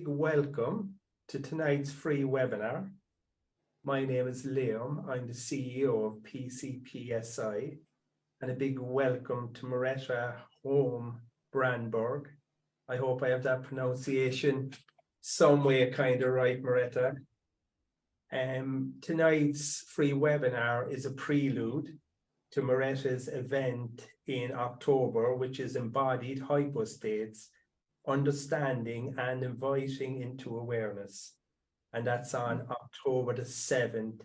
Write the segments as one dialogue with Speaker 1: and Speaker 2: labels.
Speaker 1: big welcome to tonight's free webinar. My name is Liam. I'm the CEO of PCPSI, and a big welcome to Merete Holm Brantbjerg. I hope I have that pronunciation some way kind of right, Merete. Tonight's free webinar is a prelude to Merete's event in October, which is Embodied Hypo States, Understanding and Inviting into Awareness. And that's on October the 7th,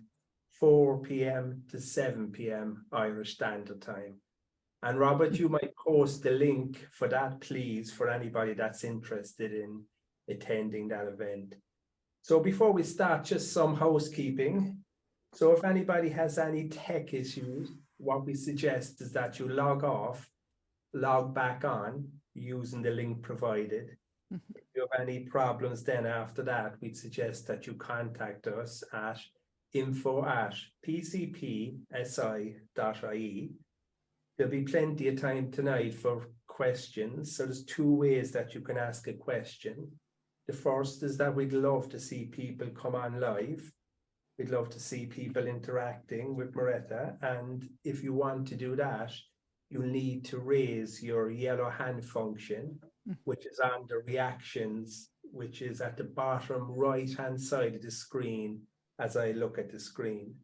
Speaker 1: 4 p.m. to 7 p.m. Irish Standard Time. And Robert, you might post the link for that, please, for anybody that's interested in attending that event. So before we start, just some housekeeping. So if anybody has any tech issues, what we suggest is that you log off, log back on using the link provided. If you have any problems then after that, we'd suggest that you contact us at info@pcpsi.ie. There'll be plenty of time tonight for questions. So there's two ways that you can ask a question. The first is that we'd love to see people come on live. We'd love to see people interacting with Merete. And if you want to do that, you'll need to raise your yellow hand function, which is on the reactions, which is at the bottom right-hand side of the screen as I look at the screen.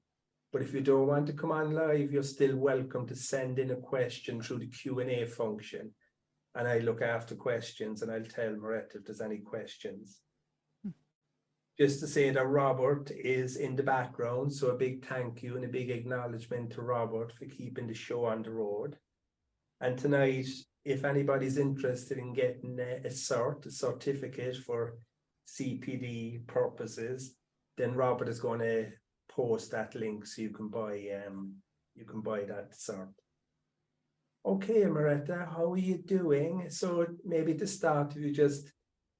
Speaker 1: But if you don't want to come on live, you're still welcome to send in a question through the Q&A function. And I look after questions and I'll tell Merete if there's any questions. Just to say that Robert is in the background, so a big thank you and a big acknowledgement to Robert for keeping the show on the road. And tonight, if anybody's interested in getting a certificate for CPD purposes, then Robert is going to post that link so you can buy that cert. Okay, Merete, how are you doing? So maybe to start, if you just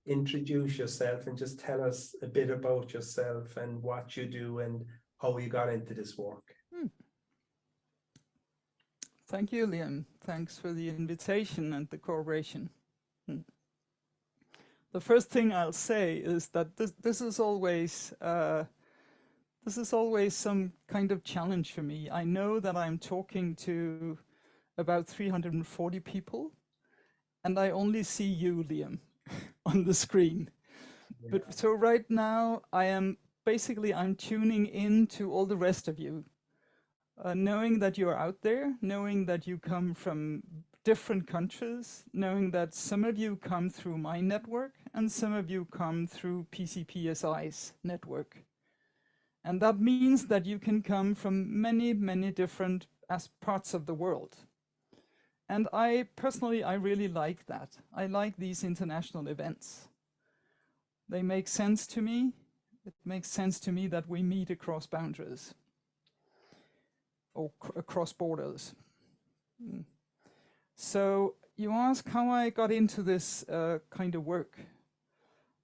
Speaker 1: introduce yourself and just tell us a bit about yourself and what you do and how you got into this work.
Speaker 2: Thank you, Liam. Thanks for the invitation and the cooperation. The first thing I'll say is that this is always some kind of challenge for me. I know that I'm talking to about 340 people, and I only see you, Liam, on the screen. Yeah. But so right now I'm tuning in to all the rest of you, knowing that you're out there, knowing that you come from different countries, knowing that some of you come through my network and some of you come through PCPSI's network. And that means that you can come from many, many different parts of the world. And I personally really like that. I like these international events. They make sense to me. It makes sense to me that we meet across boundaries or across borders. So you ask how I got into this kind of work.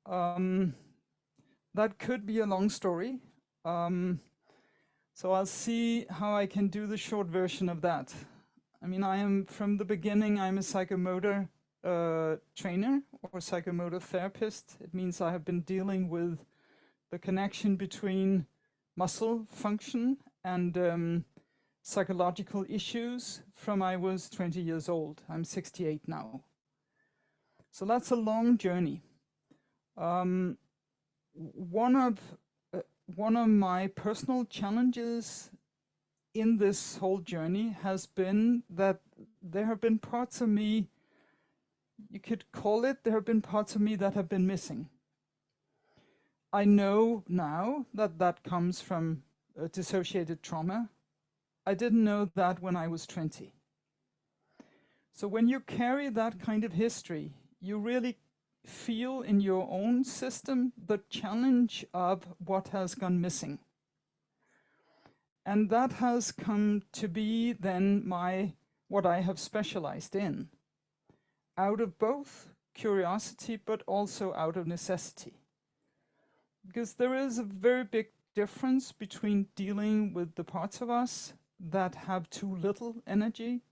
Speaker 2: That could be a long story. So I'll see how I can do the short version of that. I mean, from the beginning, I'm a psychomotor trainer or psychomotor therapist. It means I have been dealing with the connection between muscle function and psychological issues from I was 20 years old. I'm 68 now. So that's a long journey. One of my personal challenges in this whole journey has been that there have been parts of me, you could call it, there have been parts of me that have been missing. I know now that that comes from dissociated trauma. I didn't know that when I was 20. So when you carry that kind of history, you really feel in your own system the challenge of what has gone missing. And that has come to be then what I have specialized in, out of both curiosity, but also out of necessity. Because there is a very big difference between dealing with the parts of us that have too little energy,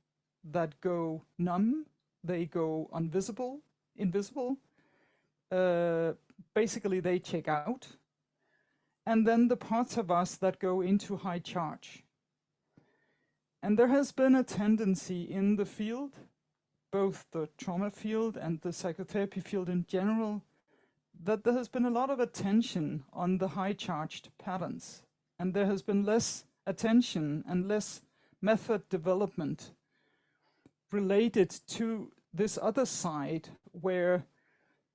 Speaker 2: that go numb, they go invisible, basically they check out. And then the parts of us that go into high charge. And there has been a tendency in the field, both the trauma field and the psychotherapy field in general, that there has been a lot of attention on the high charged patterns. And there has been less attention and less method development related to this other side where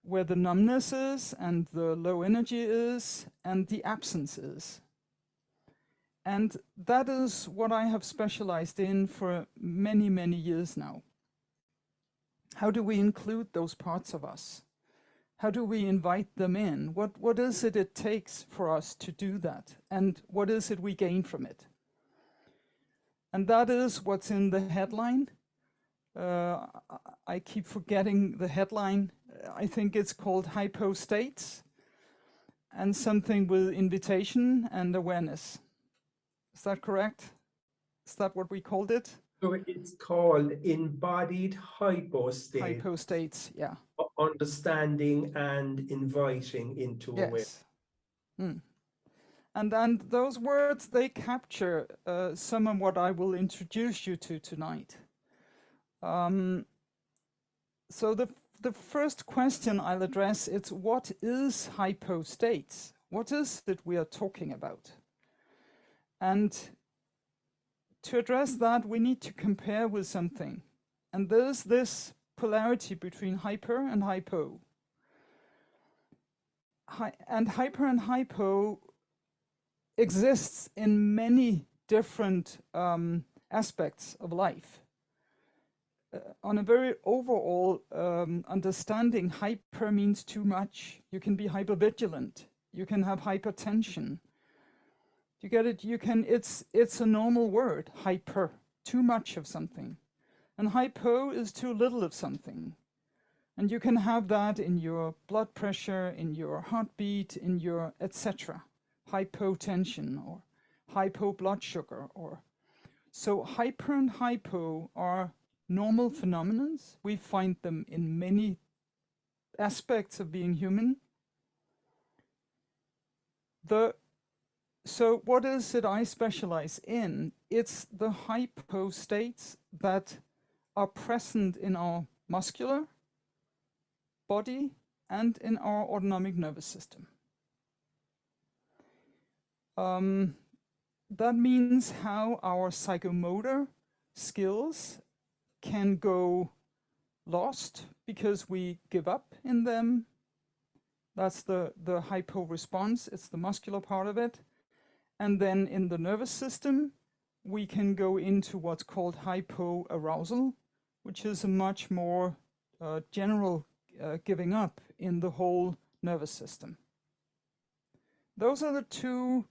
Speaker 2: the numbness is and the low energy is and the absence is. And that is what I have specialized in for many, many years now. How do we include those parts of us? How do we invite them in? What is it takes for us to do that? And what is it we gain from it? And that is what's in the headline. I keep forgetting the headline. I think it's called Hypo States, and something with invitation and awareness. Is that correct? Is that what we called it?
Speaker 1: So it's called Embodied Hypo States.
Speaker 2: Hypo States, yeah.
Speaker 1: Understanding and inviting into awareness.
Speaker 2: Mm. And those words, they capture some of what I will introduce you to tonight. So the first question I'll address is, what is hypo states? What is it we are talking about? And to address that, we need to compare with something. And there's this polarity between hyper and hypo. And hyper and hypo exists in many different aspects of life. On a very overall understanding, hyper means too much. You can be hypervigilant. You can have hypertension. You get it? You can. It's a normal word. Hyper, too much of something, and hypo is too little of something. And you can have that in your blood pressure, in your heartbeat, in your etc. Hypotension or hypo blood sugar, or so hyper and hypo are normal phenomena. We find them in many aspects of being human. So what is it I specialize in? It's the hypo states that are present in our muscular body and in our autonomic nervous system. That means how our psychomotor skills can go lost because we give up in them. That's the hypo response. It's the muscular part of it. And then in the nervous system, we can go into what's called hypoarousal, which is a much more general giving up in the whole nervous system. Those are the two,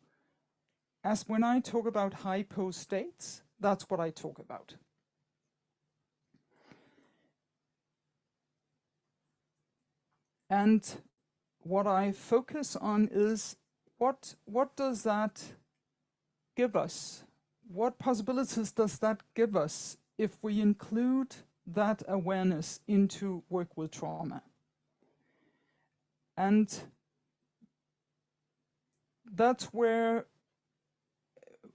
Speaker 2: as when I talk about hypo states, that's what I talk about. And what I focus on is what does that give us? What possibilities does that give us if we include that awareness into work with trauma? And that's where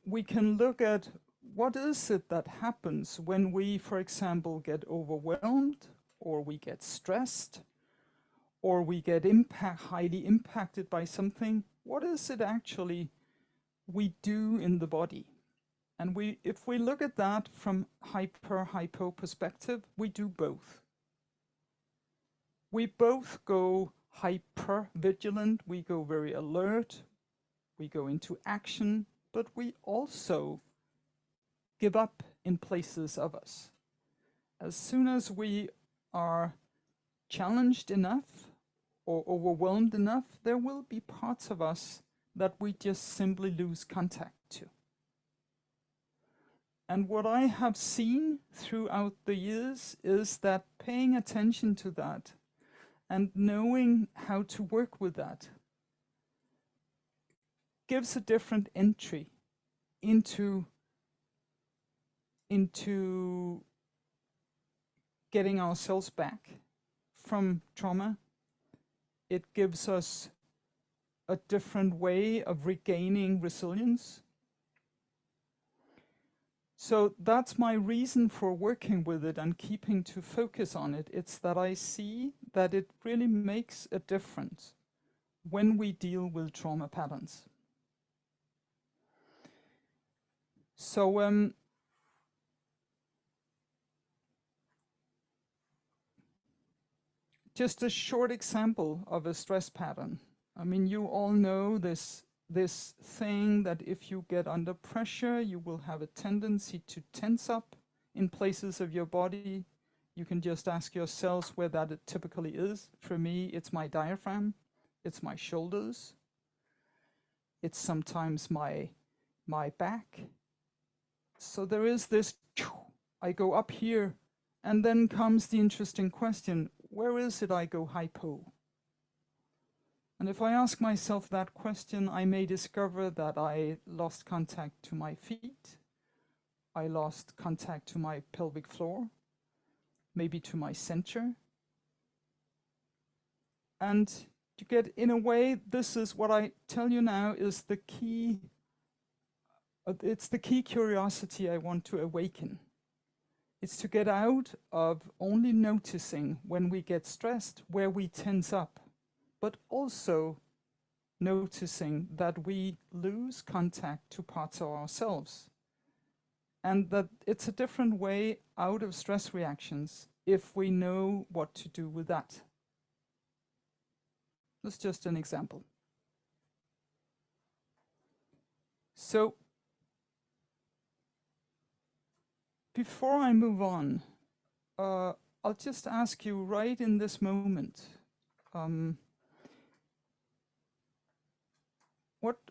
Speaker 2: we can look at what is it that happens when we, for example, get overwhelmed, or we get stressed, or we get highly impacted by something. What is it actually we do in the body? And if we look at that from hypo perspective, we do both. We both go hyper vigilant, we go very alert, we go into action, but we also give up in places of us. As soon as we are challenged enough or overwhelmed enough, there will be parts of us that we just simply lose contact to. And what I have seen throughout the years is that paying attention to that and knowing how to work with that gives a different entry into getting ourselves back from trauma it gives us a different way of regaining resilience. So that's my reason for working with it and keeping to focus on it. It's that I see that it really makes a difference when we deal with trauma patterns. So just a short example of a stress pattern. I mean, you all know this thing that if you get under pressure, you will have a tendency to tense up in places of your body. You can just ask yourselves where that it typically is. For me, it's my diaphragm, it's my shoulders, it's sometimes my back. So there is this, I go up here, and then comes the interesting question, where is it I go hypo? And if I ask myself that question, I may discover that I lost contact to my feet, I lost contact to my pelvic floor, maybe to my center. And to get, in a way, this is what I tell you now is the key, it's the key curiosity I want to awaken. It's to get out of only noticing when we get stressed, where we tense up, but also noticing that we lose contact to parts of ourselves. And that it's a different way out of stress reactions if we know what to do with that. That's just an example. So, before I move on, I'll just ask you right in this moment,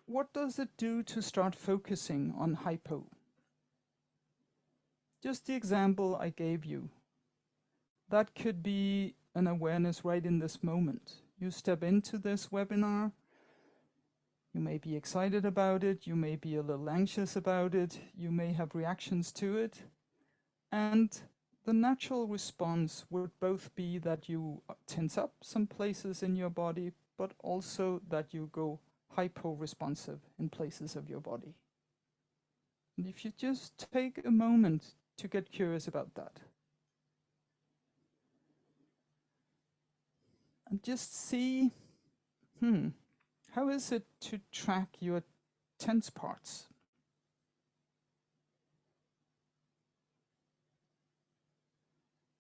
Speaker 2: what does it do to start focusing on hypo? Just the example I gave you. That could be an awareness right in this moment. You step into this webinar, you may be excited about it, you may be a little anxious about it, you may have reactions to it, and the natural response would both be that you tense up some places in your body, but also that you go hypo-responsive in places of your body. And if you just take a moment to get curious about that, and just see, how is it to track your tense parts?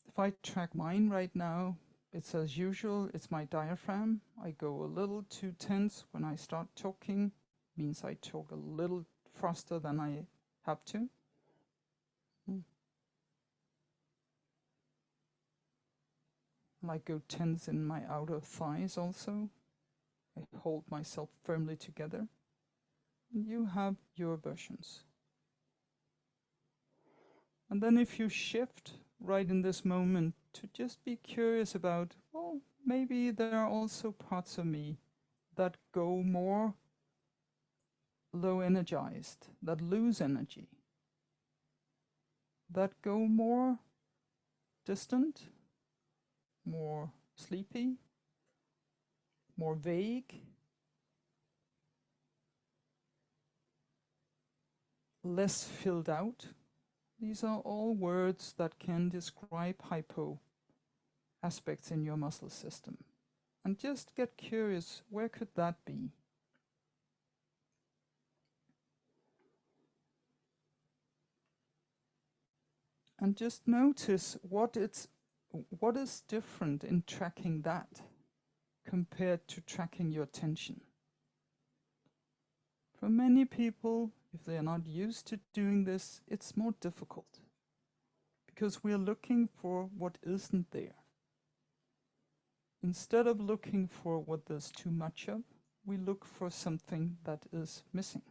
Speaker 2: If I track mine right now, it's as usual, it's my diaphragm. I go a little too tense when I start talking, means I talk a little faster than I have to. I go tense in my outer thighs also. I hold myself firmly together. You have your versions. And then if you shift right in this moment to just be curious about, well, maybe there are also parts of me that go more low energized, that lose energy, that go more distant, more sleepy, more vague, less filled out. These are all words that can describe hypo aspects in your muscle system. And just get curious, where could that be? And just notice what is different in tracking that compared to tracking your tension. For many people, if they are not used to doing this, it's more difficult because we are looking for what isn't there. Instead of looking for what there's too much of, we look for something that is missing.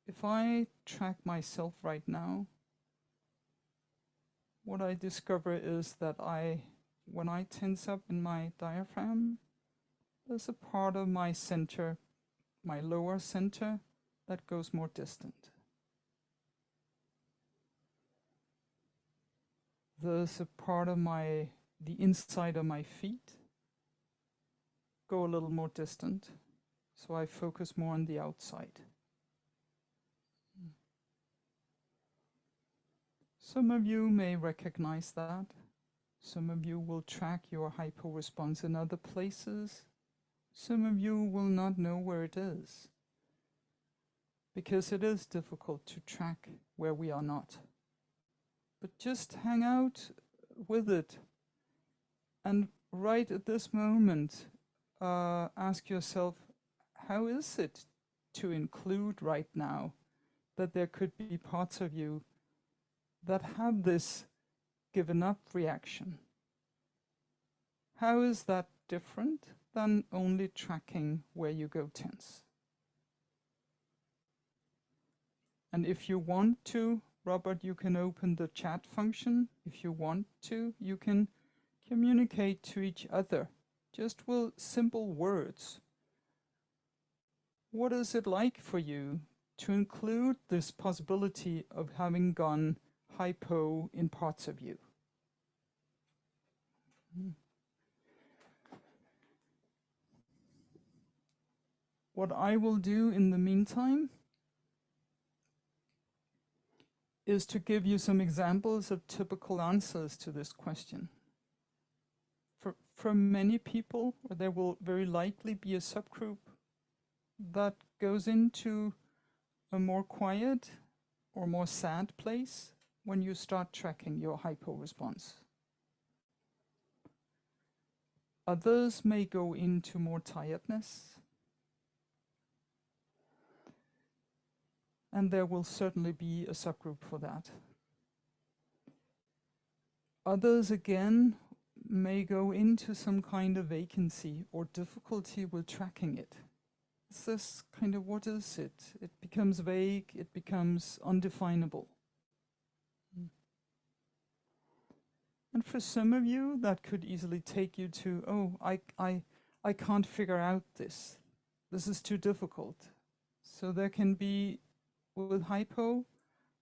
Speaker 2: If I track myself right now, what I discover is that when I tense up in my diaphragm, there's a part of my center, my lower center, that goes more distant. There's a part of my the inside of my feet go a little more distant, so I focus more on the outside. Some of you may recognize that. Some of you will track your hypo response in other places. Some of you will not know where it is, because it is difficult to track where we are not. But just hang out with it, and right at this moment, ask yourself, how is it to include right now that there could be parts of you that have this given up reaction? How is that different than only tracking where you go tense? And if you want to, Robert, you can open the chat function. If you want to, you can communicate to each other, just with simple words. What is it like for you to include this possibility of having gone hypo in parts of you? What I will do in the meantime is to give you some examples of typical answers to this question. For many people, there will very likely be a subgroup that goes into a more quiet or more sad place when you start tracking your hypo response. Others may go into more tiredness, and there will certainly be a subgroup for that. Others again may go into some kind of vacancy or difficulty with tracking it. It's this kind of, what is it? It becomes vague, it becomes undefinable. And for some of you, that could easily take you to, oh, I can't figure out this. This is too difficult. So there can be, with hypo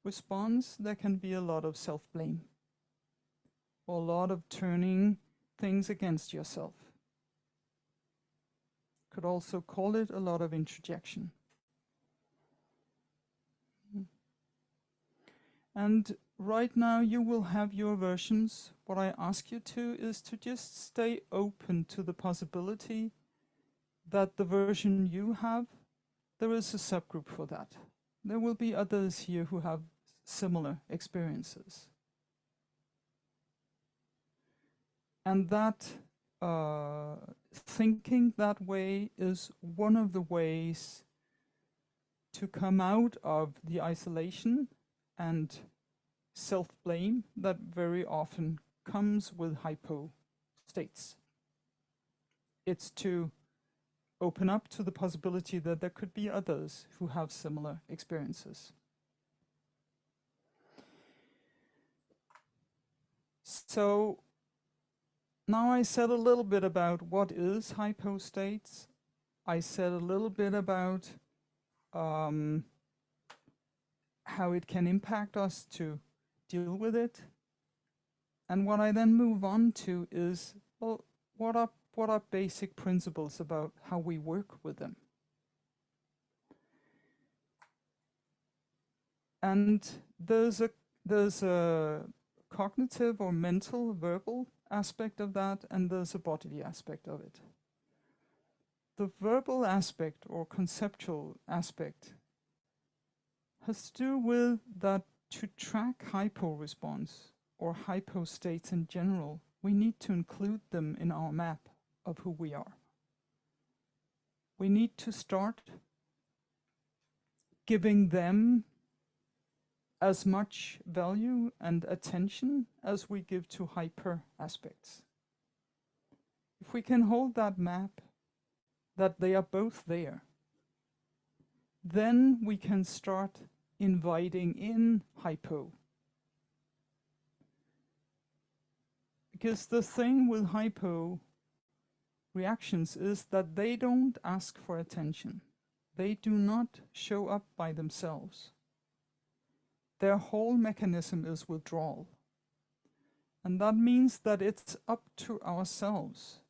Speaker 2: response, there can be a lot of self-blame, or a lot of turning things against yourself. Could also call it a lot of introjection. And right now you will have your versions. What I ask you to is to just stay open to the possibility that the version you have, there is a subgroup for that. There will be others here who have similar experiences. And that thinking that way is one of the ways to come out of the isolation and self-blame that very often comes with hypo states. It's to open up to the possibility that there could be others who have similar experiences. So now I said a little bit about what is hypo states. I said a little bit about how it can impact us to deal with it. And what I then move on to is, well, what are basic principles about how we work with them? And there's a cognitive or mental, verbal aspect of that, and there's a bodily aspect of it. The verbal aspect or conceptual aspect has to do with that to track hypo response or hypo states in general, we need to include them in our map of who we are. We need to start giving them as much value and attention as we give to hyper aspects. If we can hold that map, that they are both there, then we can start inviting in hypo. Because the thing with hypo reactions is that they don't ask for attention. They do not show up by themselves. Their whole mechanism is withdrawal. And that means that it's up to ourselves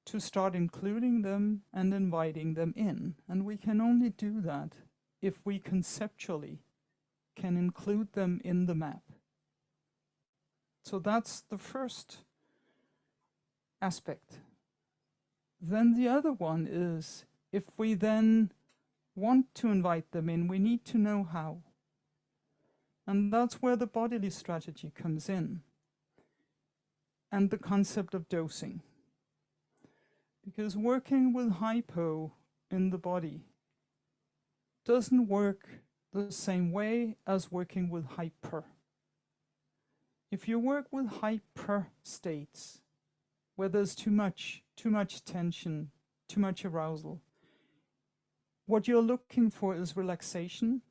Speaker 2: to start including them and inviting them in. And we can only do that if we conceptually can include them in the map. So that's the first aspect. Then the other one is, if we then want to invite them in, we need to know how. And that's where the bodily strategy comes in, and the concept of dosing. Because working with hypo in the body doesn't work the same way as working with hyper. If you work with hyper states, where there's too much tension, too much arousal, what you're looking for is relaxation,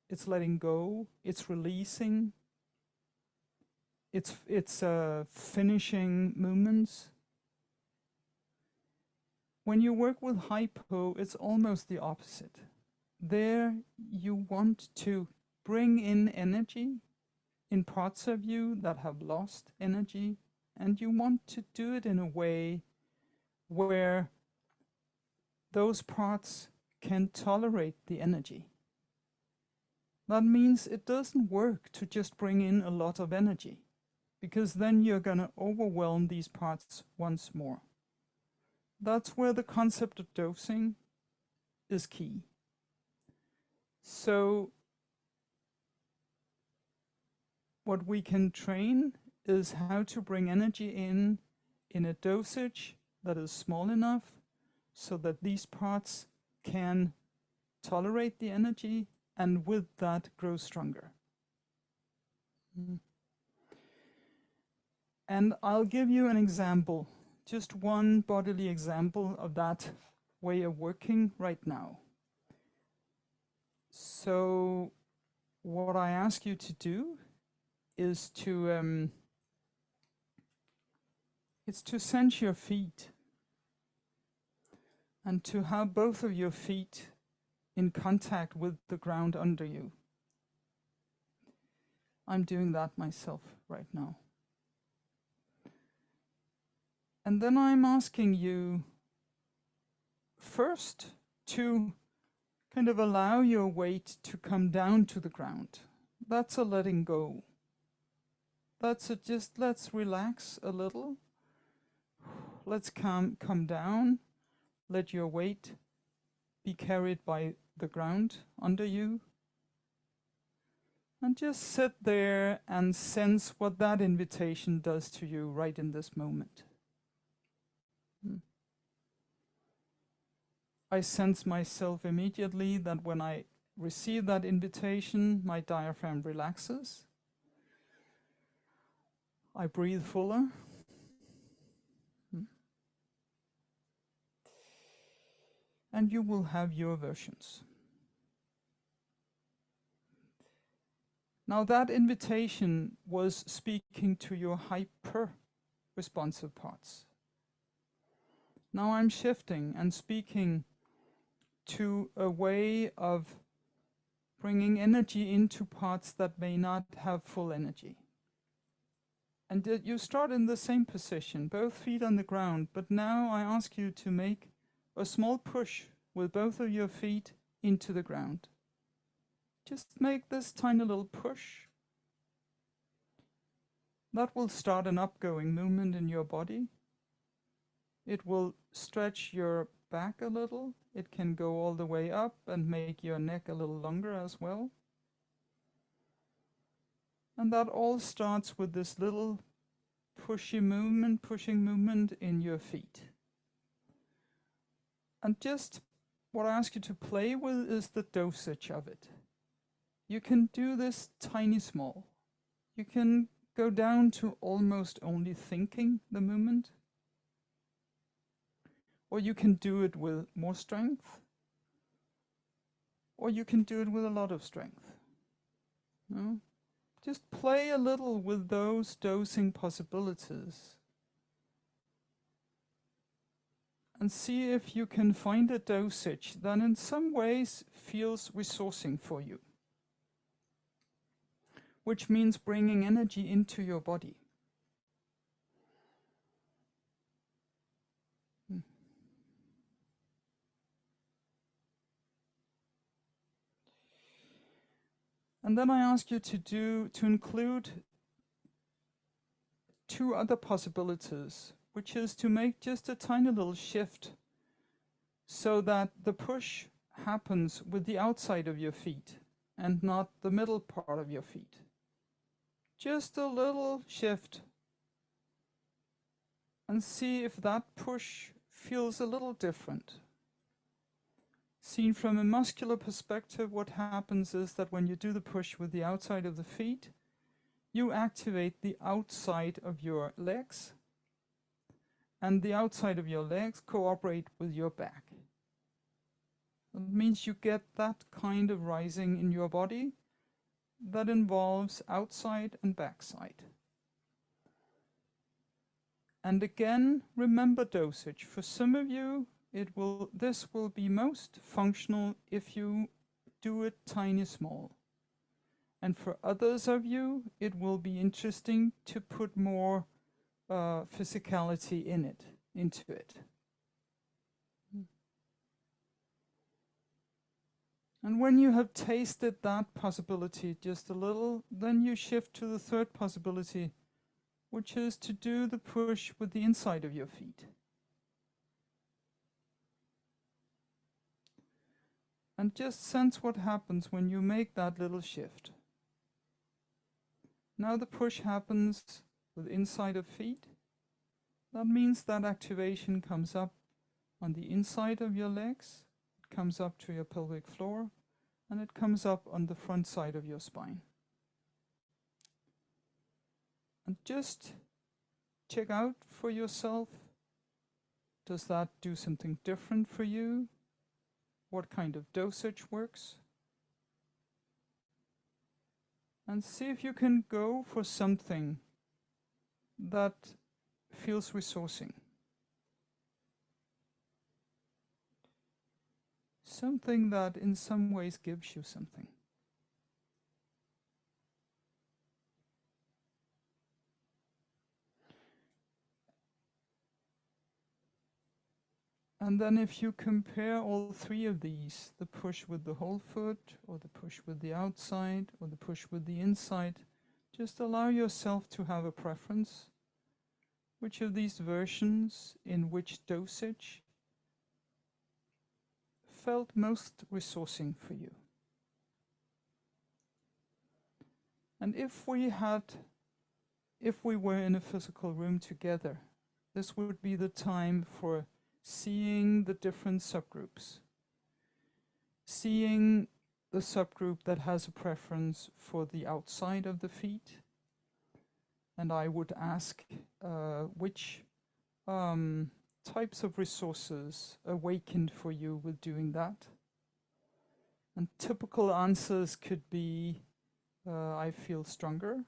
Speaker 2: it's letting go, it's releasing, it's finishing movements. When you work with hypo, it's almost the opposite. There you want to bring in energy in parts of you that have lost energy, and you want to do it in a way where those parts can tolerate the energy. That means it doesn't work to just bring in a lot of energy, because then you're going to overwhelm these parts once more. That's where the concept of dosing is key. So what we can train is how to bring energy in a dosage that is small enough so that these parts can tolerate the energy and with that grow stronger. And I'll give you an example, just one bodily example of that way of working right now. So what I ask you to do is to sense your feet and to have both of your feet in contact with the ground under you. I'm doing that myself right now. And then I'm asking you first to kind of allow your weight to come down to the ground. That's a letting go. That's just let's relax a little. Let's come down. Let your weight be carried by the ground under you. And just sit there and sense what that invitation does to you right in this moment. I sense myself immediately that when I receive that invitation, my diaphragm relaxes. I breathe fuller. And you will have your versions. Now that invitation was speaking to your hyper-responsive parts. Now I'm shifting and speaking to a way of bringing energy into parts that may not have full energy. And you start in the same position, both feet on the ground, but now I ask you to make a small push with both of your feet into the ground. Just make this tiny little push. That will start an upgoing movement in your body. It will stretch your back a little. It can go all the way up and make your neck a little longer as well. And that all starts with this little pushing movement in your feet. And just what I ask you to play with is the dosage of it. You can do this tiny small. You can go down to almost only thinking the movement. Or you can do it with more strength. Or you can do it with a lot of strength. No? Just play a little with those dosing possibilities. And see if you can find a dosage that in some ways feels resourcing for you. Which means bringing energy into your body. And then I ask you to include two other possibilities, which is to make just a tiny little shift so that the push happens with the outside of your feet and not the middle part of your feet. Just a little shift, and see if that push feels a little different. Seen from a muscular perspective, what happens is that when you do the push with the outside of the feet, you activate the outside of your legs, and the outside of your legs cooperate with your back. That means you get that kind of rising in your body that involves outside and backside. And again, remember dosage. For some of you, this will be most functional if you do it tiny small. And for others of you, it will be interesting to put more physicality into it. And when you have tasted that possibility just a little, then you shift to the third possibility, which is to do the push with the inside of your feet. And just sense what happens when you make that little shift. Now the push happens with inside of feet. That means that activation comes up on the inside of your legs, it comes up to your pelvic floor, and it comes up on the front side of your spine. And just check out for yourself, does that do something different for you? What kind of dosage works? And see if you can go for something that feels resourcing. Something that in some ways gives you something. And then if you compare all three of these, the push with the whole foot, or the push with the outside, or the push with the inside, just allow yourself to have a preference. Which of these versions, in which dosage, felt most resourcing for you? And if we were in a physical room together, this would be the time for seeing the different subgroups. Seeing the subgroup that has a preference for the outside of the feet. And I would ask which types of resources awakened for you with doing that. And typical answers could be, I feel stronger,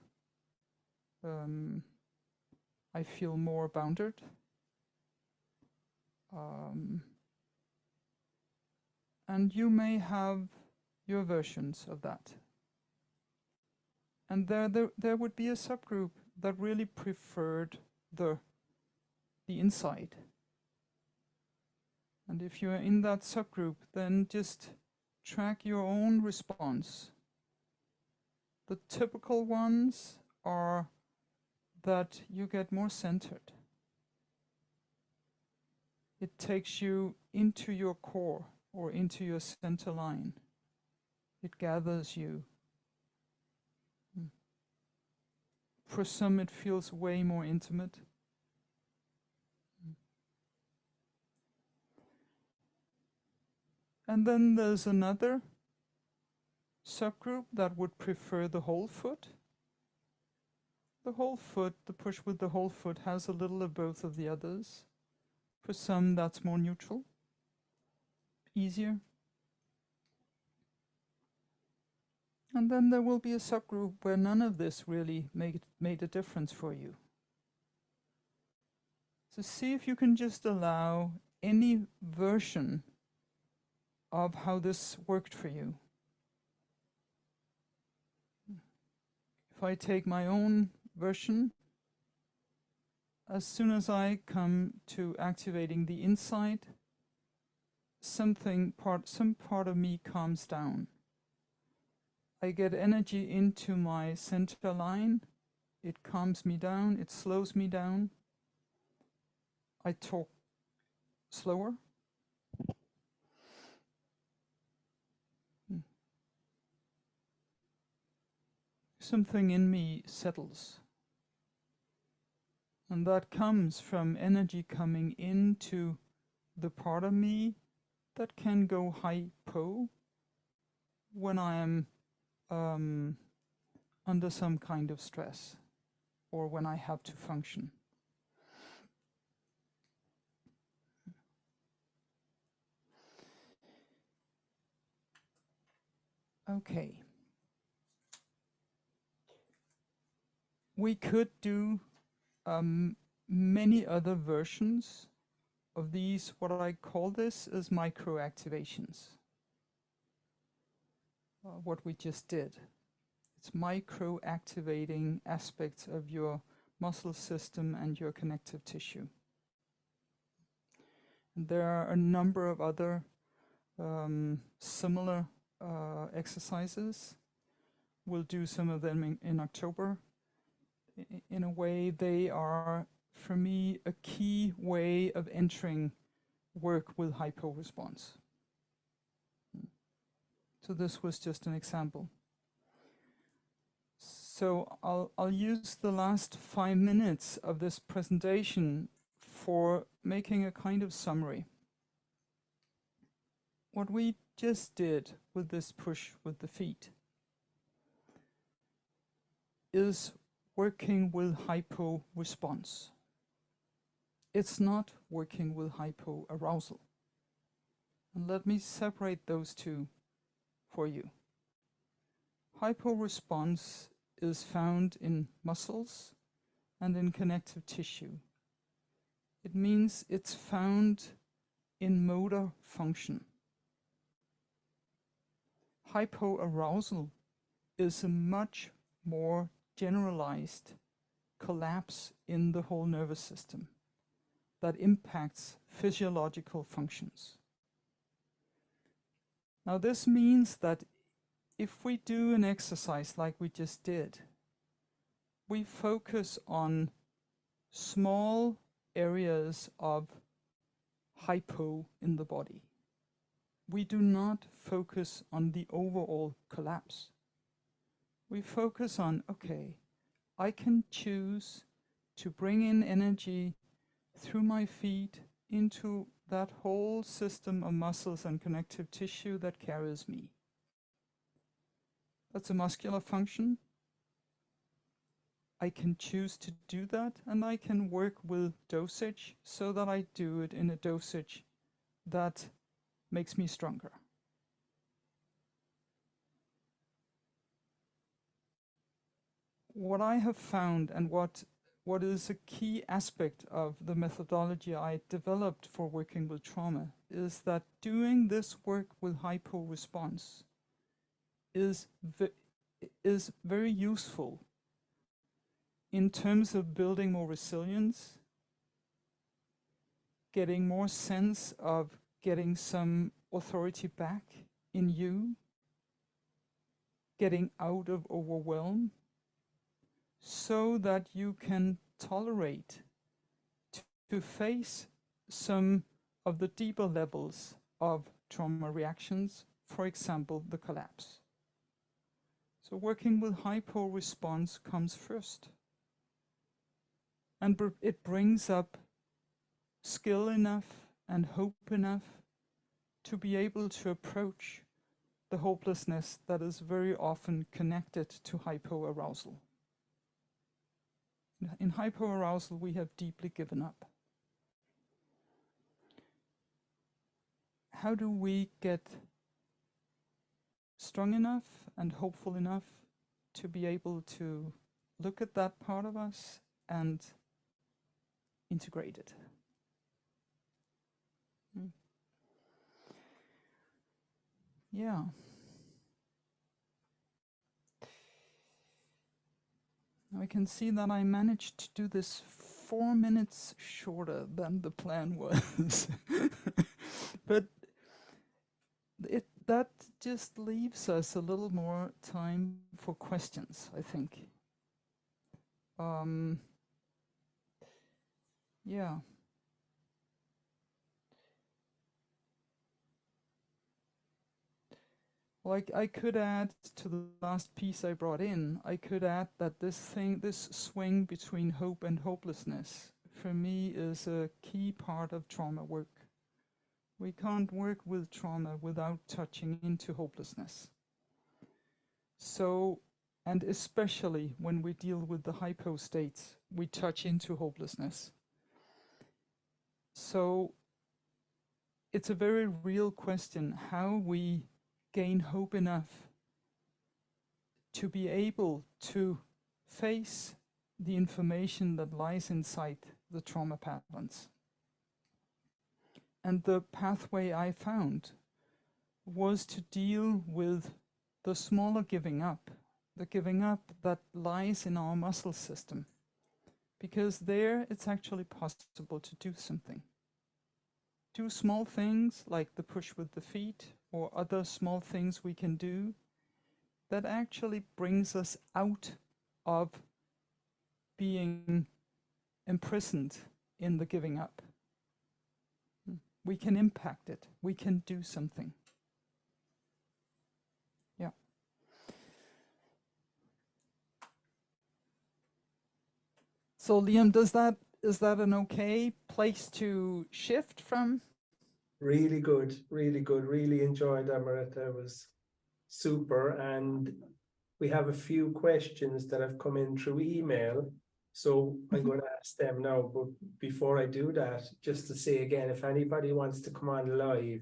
Speaker 2: I feel more bounded, and you may have your versions of that. And there would be a subgroup that really preferred the inside. And if you're in that subgroup, then just track your own response. The typical ones are that you get more centered. It takes you into your core or into your center line. It gathers you. For some, it feels way more intimate. And then there's another subgroup that would prefer the whole foot. The whole foot, the push with the whole foot, has a little of both of the others. For some, that's more neutral, easier. And then there will be a subgroup where none of this really made a difference for you. So see if you can just allow any version of how this worked for you. If I take my own version, as soon as I come to activating the inside, some part of me calms down. I get energy into my center line. It calms me down. It slows me down. I talk slower. Something in me settles. And that comes from energy coming into the part of me that can go hypo when I am under some kind of stress or when I have to function. Okay. We could do many other versions of these. What I call this is micro activations. What we just did. It's micro activating aspects of your muscle system and your connective tissue. And there are a number of other similar exercises. We'll do some of them in October. In a way, they are, for me, a key way of entering work with hypo response. So this was just an example. So I'll use the last 5 minutes of this presentation for making a kind of summary. What we just did with this push with the feet is working with hypo response. It's not working with hypo arousal. And let me separate those two for you. Hypo response is found in muscles and in connective tissue. It means it's found in motor function. Hypoarousal is a much more generalized collapse in the whole nervous system that impacts physiological functions. Now this means that if we do an exercise like we just did, we focus on small areas of hypo in the body. We do not focus on the overall collapse. We focus on, okay, I can choose to bring in energy through my feet into that whole system of muscles and connective tissue that carries me. That's a muscular function. I can choose to do that, and I can work with dosage so that I do it in a dosage that makes me stronger. What I have found, and what is a key aspect of the methodology I developed for working with trauma, is that doing this work with hypo response is very useful in terms of building more resilience, getting more sense of getting some authority back in you, getting out of overwhelm, so that you can tolerate to face some of the deeper levels of trauma reactions, for example, the collapse. So working with hypo response comes first. And it brings up skill enough and hope enough to be able to approach the hopelessness that is very often connected to hypoarousal. In hypoarousal, we have deeply given up. How do we get strong enough and hopeful enough to be able to look at that part of us and integrate it? Yeah. I can see that I managed to do this 4 minutes shorter than the plan was. But that just leaves us a little more time for questions, I think. Yeah. Like, I could add to the last piece I brought in, I could add that this swing between hope and hopelessness, for me, is a key part of trauma work. We can't work with trauma without touching into hopelessness. So, and especially when we deal with the hypo states, we touch into hopelessness. So, it's a very real question how we gain hope enough to be able to face the information that lies inside the trauma patterns. And the pathway I found was to deal with the smaller giving up, the giving up that lies in our muscle system, because there it's actually possible to do something. Do small things like the push with the feet or other small things we can do that actually brings us out of being imprisoned in the giving up. We can impact it. We can do something. Yeah. So Liam, is that an okay place to shift from?
Speaker 1: Really good, really good. Really enjoyed that, Merete. It was super. And we have a few questions that have come in through email. So I'm going to ask them now. But before I do that, just to say again, if anybody wants to come on live,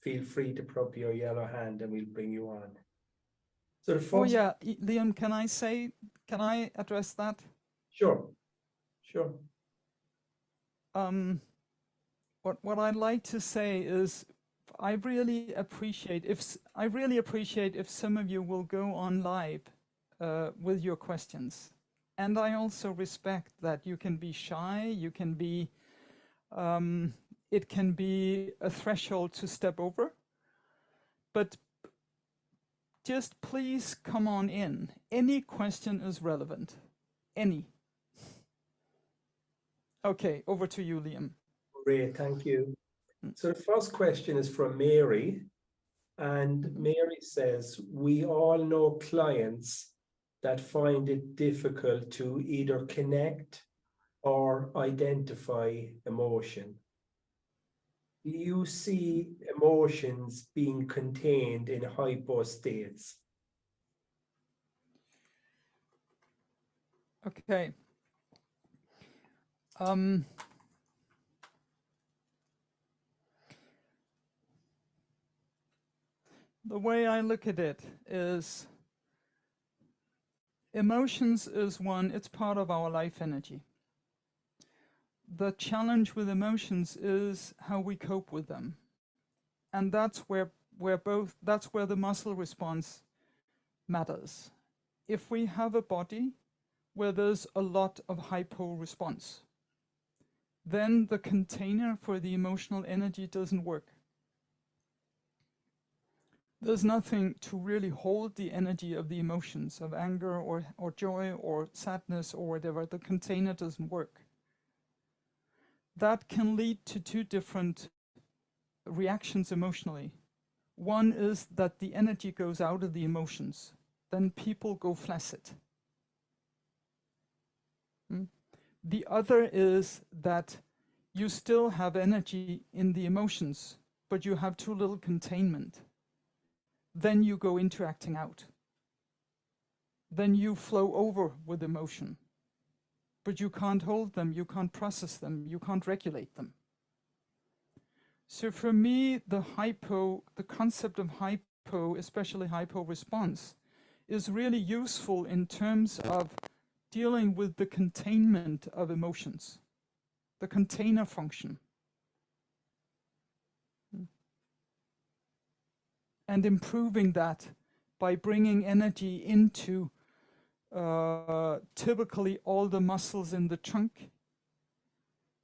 Speaker 1: feel free to put up your yellow hand and we'll bring you on. So the first...
Speaker 2: Oh yeah, Liam, can I address that?
Speaker 1: Sure.
Speaker 2: What I'd like to say is I really appreciate if some of you will go on live with your questions. And I also respect that you can be shy, you can be it can be a threshold to step over. But just please come on in. Any question is relevant. Any. Okay, over to you, Liam.
Speaker 1: Great, thank you. So the first question is from Mary, and Mary says, we all know clients that find it difficult to either connect or identify emotion. Do you see emotions being contained in hypo states?
Speaker 2: Okay. The way I look at it is emotions is one, it's part of our life energy. The challenge with emotions is how we cope with them. And that's where the muscle response matters. If we have a body where there's a lot of hypo response, then the container for the emotional energy doesn't work. There's nothing to really hold the energy of the emotions of anger or joy or sadness or whatever. The container doesn't work. That can lead to two different reactions emotionally. One is that the energy goes out of the emotions. Then people go flaccid. The other is that you still have energy in the emotions, but you have too little containment. Then you go into acting out. Then you flow over with emotion. But you can't hold them, you can't process them, you can't regulate them. So for me, the concept of hypo, especially hypo response, is really useful in terms of dealing with the containment of emotions, the container function. And improving that by bringing energy into typically all the muscles in the trunk.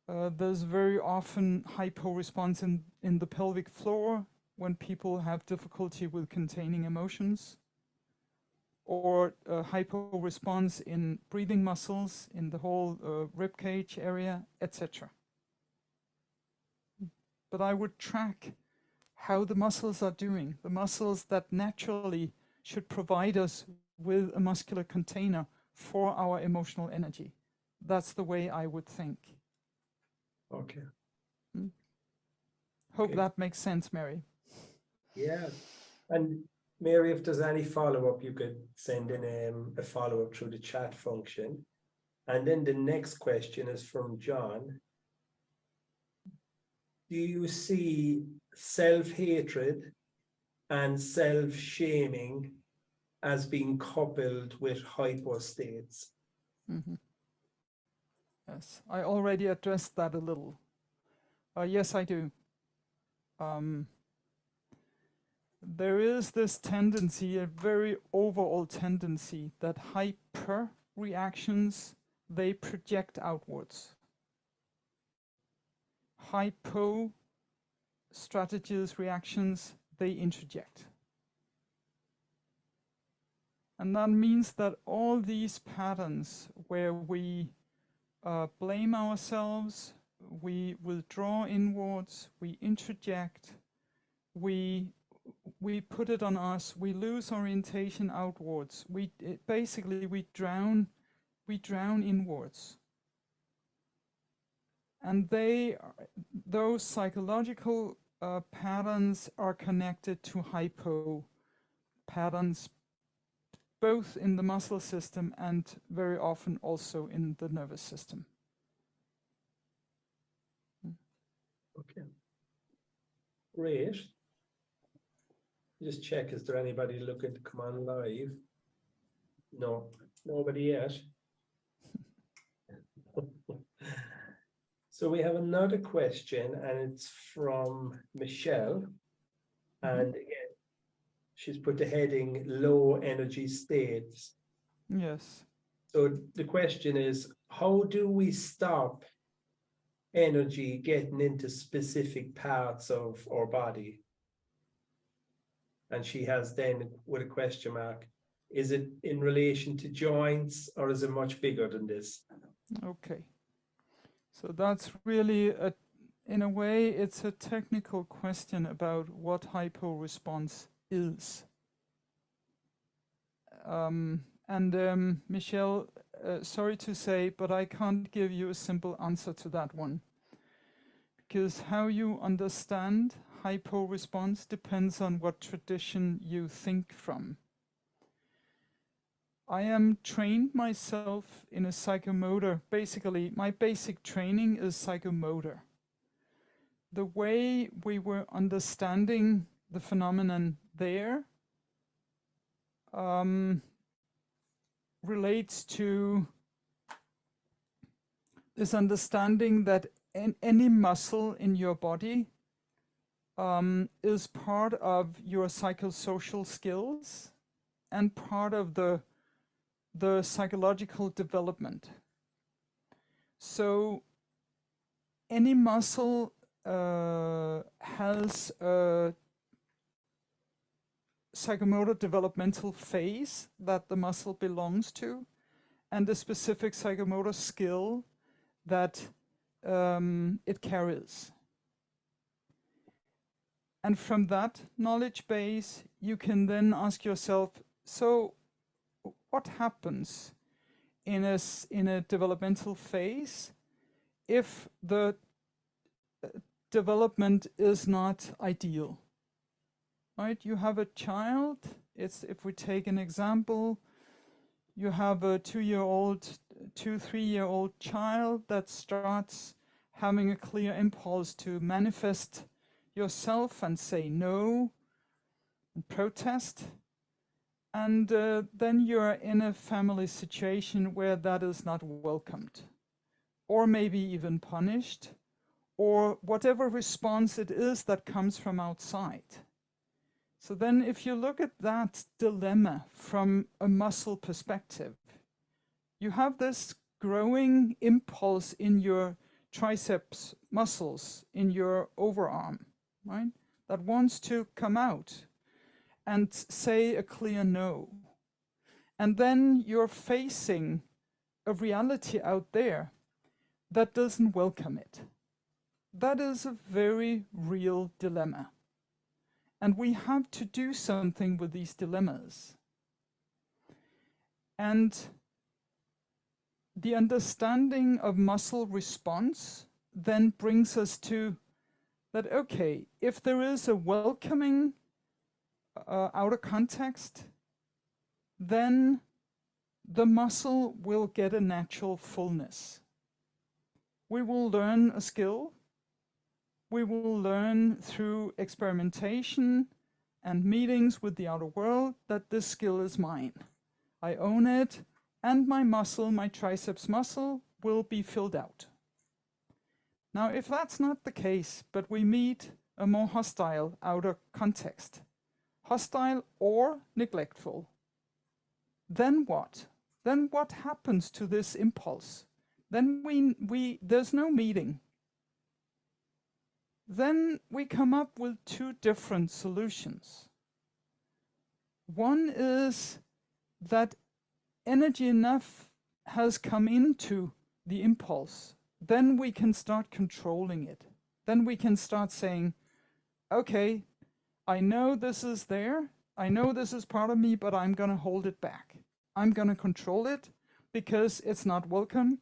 Speaker 2: There's very often hypo response in the pelvic floor when people have difficulty with containing emotions, or hypo response in breathing muscles, in the whole rib cage area, etc. But I would track how the muscles are doing, the muscles that naturally should provide us with a muscular container for our emotional energy. That's the way I would think.
Speaker 1: Okay.
Speaker 2: Hope
Speaker 1: Okay.
Speaker 2: that makes sense, Mary.
Speaker 1: Yeah. And Mary, if there's any follow-up, you could send in a follow-up through the chat function. And then the next question is from John. Do you see self-hatred and self-shaming as being coupled with hypo states?
Speaker 2: Mm-hmm. Yes, I already addressed that a little. Yes, I do. There is this tendency, a very overall tendency, that hyper reactions, they project outwards. Hypo strategies, reactions, they interject. And that means that all these patterns where we blame ourselves, we withdraw inwards, we interject, we put it on us, we lose orientation outwards, basically we drown inwards. And those psychological patterns are connected to hypo patterns, both in the muscle system and very often also in the nervous system.
Speaker 1: Okay. Great. Just check, is there anybody looking to come on live? No, nobody yet. So we have another question, and it's from Michelle. And again, she's put the heading low energy states.
Speaker 2: Yes.
Speaker 1: So the question is, how do we stop energy getting into specific parts of our body? And she has then, with a question mark, is it in relation to joints, or is it much bigger than this?
Speaker 2: Okay. So that's really, in a way, it's a technical question about what hypo response is. Michelle, sorry to say, but I can't give you a simple answer to that one. Because how you understand hypo response depends on what tradition you think from. I am trained myself in a psychomotor. Basically, my basic training is psychomotor. The way we were understanding the phenomenon there relates to this understanding that any muscle in your body is part of your psychosocial skills and part of the psychological development. So any muscle has a psychomotor developmental phase that the muscle belongs to, and a specific psychomotor skill that it carries. And from that knowledge base, you can then ask yourself, so what happens in a developmental phase if the development is not ideal? Right? You have a child. If we take an example, you have a 2-3-year-old child that starts having a clear impulse to manifest yourself and say no and protest. And then you're in a family situation where that is not welcomed, or maybe even punished, or whatever response it is that comes from outside. So then if you look at that dilemma from a muscle perspective, you have this growing impulse in your triceps muscles, in your overarm, right? that wants to come out and say a clear no. And then you're facing a reality out there that doesn't welcome it. That is a very real dilemma. And we have to do something with these dilemmas. And the understanding of muscle response then brings us to that, okay, if there is a welcoming outer context, then the muscle will get a natural fullness. We will learn a skill. We will learn through experimentation and meetings with the outer world that this skill is mine. I own it, and my muscle, my triceps muscle, will be filled out. Now, if that's not the case, but we meet a more hostile outer context, hostile or neglectful, then what? Then what happens to this impulse? Then there's no meeting. Then we come up with two different solutions. One is that energy enough has come into the impulse. Then we can start controlling it. Then we can start saying, okay, I know this is there. I know this is part of me, but I'm going to hold it back. I'm going to control it because it's not welcome.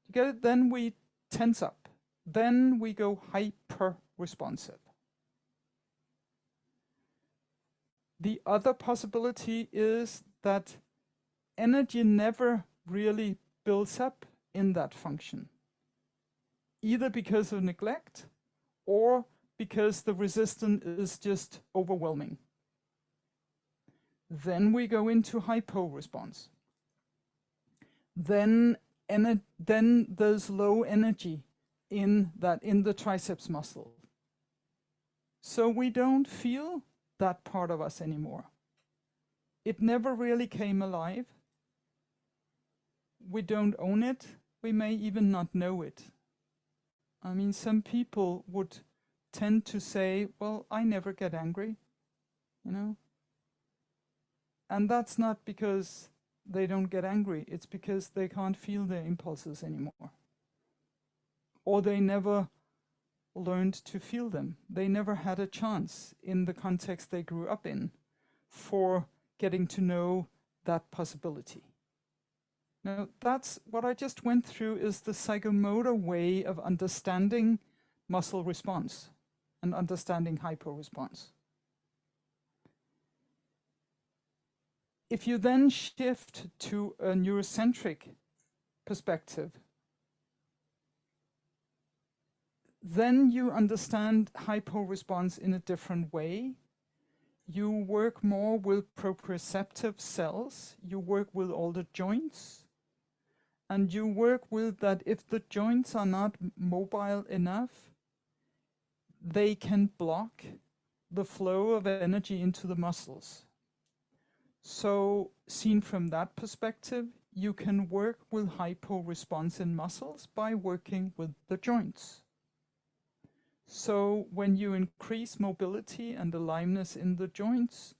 Speaker 2: You get it? Then we tense up. Then we go hyper-responsive. The other possibility is that energy never really builds up in that function, either because of neglect or because the resistance is just overwhelming. Then we go into hypo response. Then there's low energy in the triceps muscle. So we don't feel that part of us anymore. It never really came alive. We don't own it. We may even not know it. I mean, some people would tend to say, well, I never get angry, you know? And that's not because they don't get angry. It's because they can't feel their impulses anymore. Or they never learned to feel them. They never had a chance in the context they grew up in for getting to know that possibility. Now, that's what I just went through is the psychomotor way of understanding muscle response and understanding hypo response. If you then shift to a neurocentric perspective, then you understand hypo response in a different way. You work more with proprioceptive cells. You work with all the joints. And you work with that if the joints are not mobile enough, they can block the flow of energy into the muscles. So seen from that perspective, you can work with hypo response in muscles by working with the joints. So when you increase mobility and aliveness in the joints,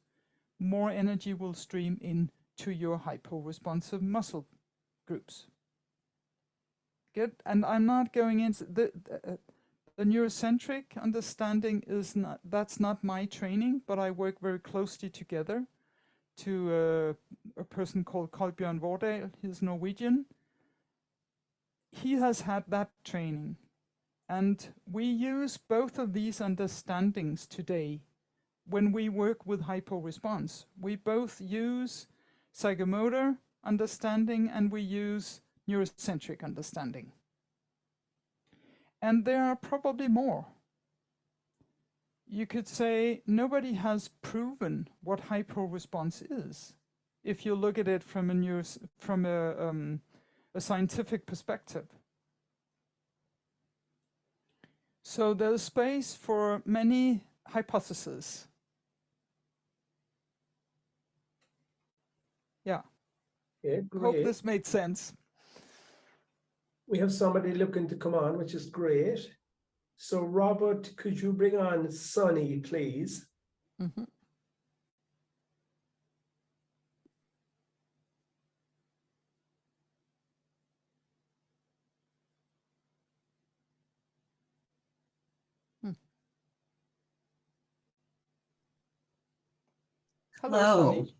Speaker 2: more energy will stream into your hypo-responsive muscle groups. Good, and I'm not going into the neurocentric understanding that's not my training, but I work very closely together to a person called Kolbjørn Vårdal. He's Norwegian. He has had that training. And we use both of these understandings today when we work with hypo response. We both use psychomotor understanding and we use neurocentric understanding. And there are probably more. You could say nobody has proven what hypo response is if you look at it from a scientific perspective. So there's space for many hypotheses. Yeah.
Speaker 1: Yeah, great.
Speaker 2: Hope this made sense.
Speaker 1: We have somebody looking to come on, which is great. So Robert, could you bring on Sunny, please?
Speaker 2: Mm-hmm. Hello,
Speaker 3: Hello,
Speaker 2: Sunny.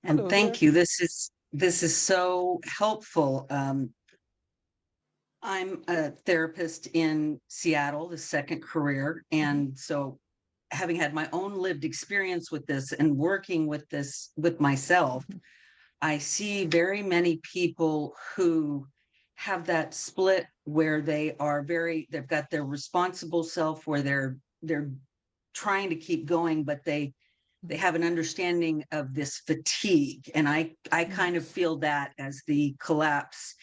Speaker 3: and
Speaker 2: Hello
Speaker 3: thank
Speaker 2: there.
Speaker 3: you. This is so helpful. I'm a therapist in Seattle, the second career, and so having had my own lived experience with this and working with this with myself, I see very many people who have that split where they've got their responsible self where they're trying to keep going, but they have an understanding of this fatigue. And I kind of
Speaker 2: Yes.
Speaker 3: feel that as the collapse.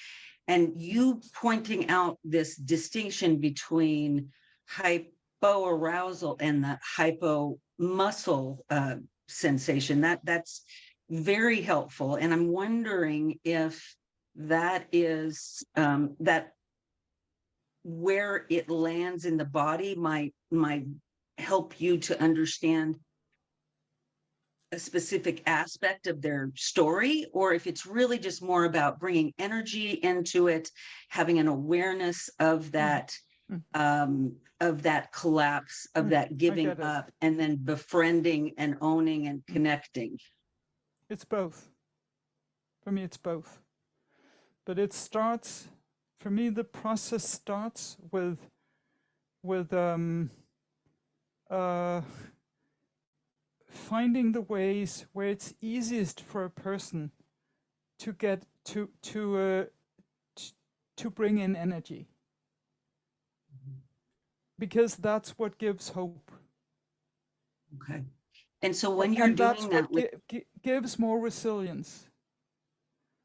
Speaker 3: And you pointing out this distinction between hypoarousal and the hypo muscle sensation, that's very helpful. And I'm wondering if that is that where it lands in the body might help you to understand a specific aspect of their story, or if it's really just more about bringing energy into it, having an awareness of that collapse, of that giving up, and then befriending and owning and connecting.
Speaker 2: It's both. For me, it's both. But it starts, for me, the process starts with finding the ways where it's easiest for a person to get to bring in energy, because that's what gives hope.
Speaker 3: Okay. And so when you're doing that with
Speaker 2: gives more resilience.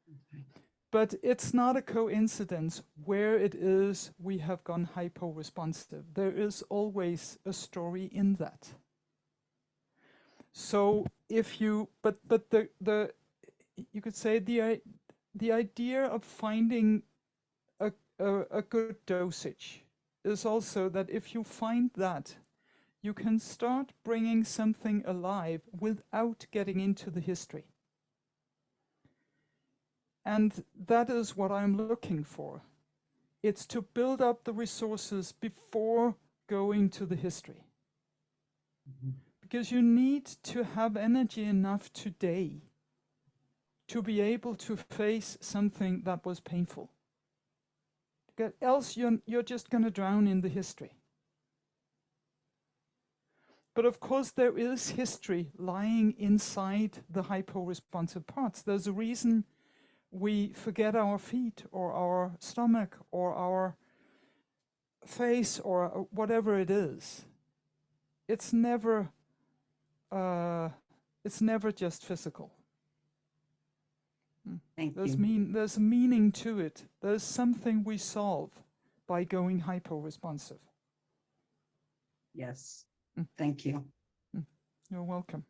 Speaker 2: Okay. But it's not a coincidence where it is we have gone hypo-responsive. There is always a story in that. So if you, but the you could say the idea of finding a good dosage is also that if you find that, you can start bringing something alive without getting into the history. And that is what I'm looking for. It's to build up the resources before going to the history. Because you need to have energy enough today to be able to face something that was painful. Because else you're just going to drown in the history. But of course, there is history lying inside the hypo-responsive parts. There's a reason we forget our feet or our stomach or our face or whatever it is. It's never just physical.
Speaker 3: Thank
Speaker 2: There's
Speaker 3: you.
Speaker 2: There's meaning to it. There's something we solve by going hypo-responsive.
Speaker 3: Yes. Thank you.
Speaker 2: You're welcome.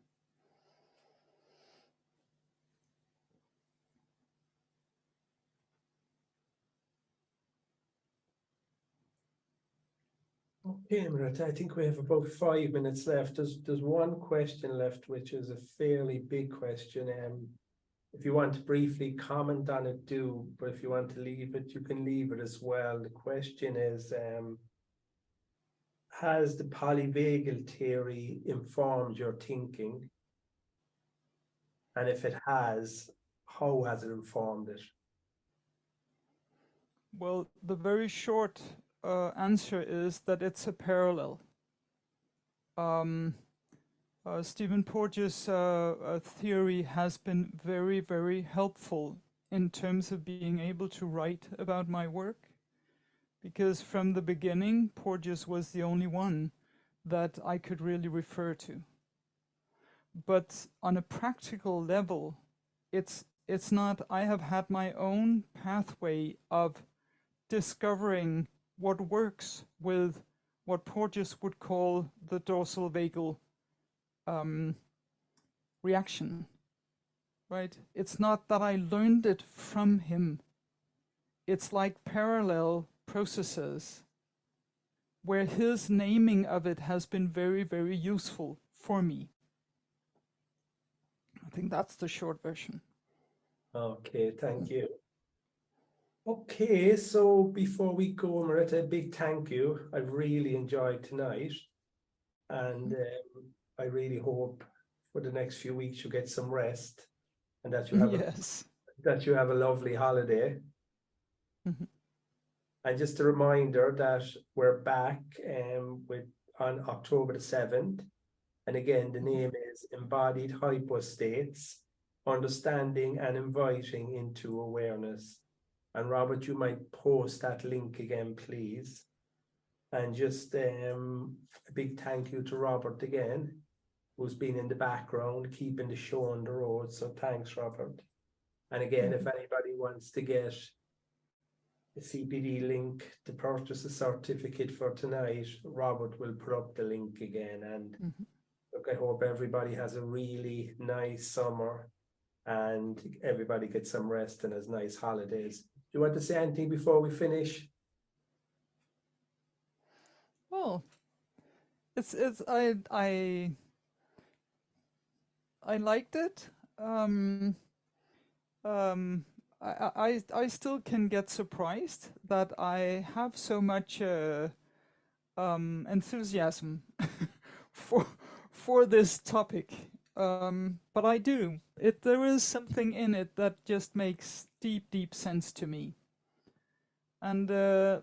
Speaker 1: Okay, Merete, I think we have about 5 minutes left. There's one question left, which is a fairly big question. If you want to briefly comment on it, do. But if you want to leave it, you can leave it as well. The question is, has the polyvagal theory informed your thinking? And if it has, how has it informed it?
Speaker 2: Well, the very short answer is that it's a parallel. Stephen Porges' theory has been very, very helpful in terms of being able to write about my work, because from the beginning, Porges was the only one that I could really refer to. But on a practical level, it's not. I have had my own pathway of discovering what works with what Porges would call the dorsal vagal reaction, right? It's not that I learned it from him. It's like parallel processes where his naming of it has been very, very useful for me. I think that's the short version.
Speaker 1: Okay, thank you. Okay, so before we go, Merete, a big thank you. I really enjoyed tonight. And I really hope for the next few weeks you get some rest and that you have
Speaker 2: Yes.
Speaker 1: that you have a lovely holiday. And just a reminder that we're back on October the 7th. And again, the name is Embodied Hypo States, Understanding and Inviting into Awareness. And Robert, you might post that link again, please. And just a big thank you to Robert again, who's been in the background, keeping the show on the road. So thanks, Robert. And again, if anybody wants to get the CPD link to purchase a certificate for tonight, Robert will put up the link again. And look, I hope everybody has a really nice summer and everybody gets some rest and has nice holidays. Do you want to say anything before we finish?
Speaker 2: Well, I liked it. I still can get surprised that I have so much enthusiasm for this topic. But I do. There is something in it that just makes deep sense to me. And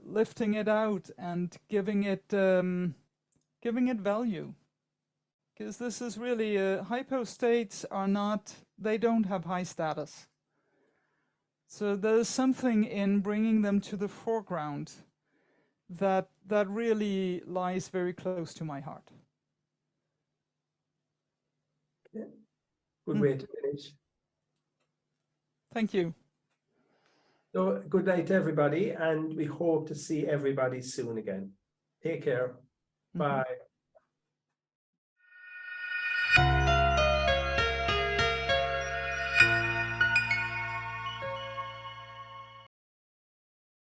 Speaker 2: lifting it out and giving it value. Because this is really, hypo states are not, they don't have high status. So there's something in bringing them to the foreground that really lies very close to my heart.
Speaker 1: Yeah. Good way to finish.
Speaker 2: Thank you.
Speaker 1: So good night, everybody, and we hope to see everybody soon again. Take care. Bye.